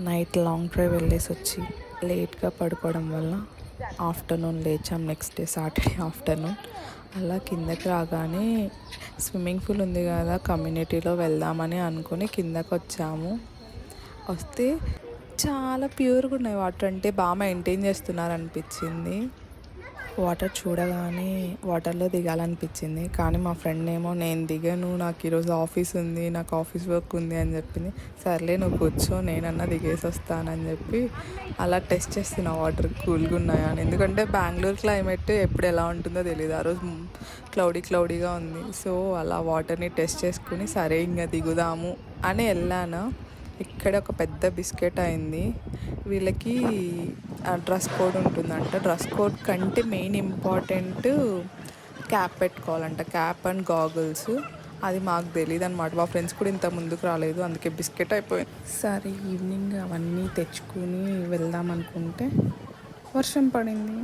Night long drive వెళ్ళేసి వచ్చి లేట్గా పడుకోవడం వల్ల ఆఫ్టర్నూన్ లేచాం. నెక్స్ట్ డే సాటర్డే ఆఫ్టర్నూన్ అలా కిందకి రాగానే స్విమ్మింగ్ పూల్ ఉంది కదా, కమ్యూనిటీలో వెళ్దామని అనుకుని కిందకి వచ్చాము. వస్తే చాలా ప్యూర్గా ఉన్నాయి వాటర్, అంటే బాగా మెయింటైన్ చేస్తున్నారు అనిపించింది. వాటర్ చూడగానే వాటర్లో దిగాలనిపించింది, కానీ మా ఫ్రెండ్ ఏమో నేను దిగను, నాకు ఈరోజు ఆఫీస్ ఉంది, నాకు ఆఫీస్ వర్క్ ఉంది అని చెప్పింది. సర్లే నువ్వు కూర్చో, నేనన్నా దిగేసి వస్తానని చెప్పి అలా టెస్ట్ చేస్తున్నా వాటర్ కూల్గా ఉన్నాయా అని. ఎందుకంటే బెంగళూరు క్లైమేట్ ఎప్పుడు ఎలా ఉంటుందో తెలియదు, ఆ రోజు క్లౌడీగా ఉంది. సో అలా వాటర్ని టెస్ట్ చేసుకుని సరే ఇంకా దిగుదాము అని వెళ్ళాను. ఇక్కడ ఒక పెద్ద బిస్కెట్ అయింది. వీళ్ళకి డ్రెస్ కోడ్ ఉంటుందంట. డ్రెస్ కోడ్ కంటే మెయిన్ ఇంపార్టెంట్ క్యాప్ పెట్టుకోవాలంట, క్యాప్ అండ్ గాగుల్స్. అది మాకు తెలియదు అనమాట. మా ఫ్రెండ్స్ కూడా ఇంత ముందుకు రాలేదు, అందుకే బిస్కెట్ అయిపోయింది. సరే ఈవినింగ్ అవన్నీ తెచ్చుకుని వెళ్దాం అనుకుంటే వర్షం పడింది.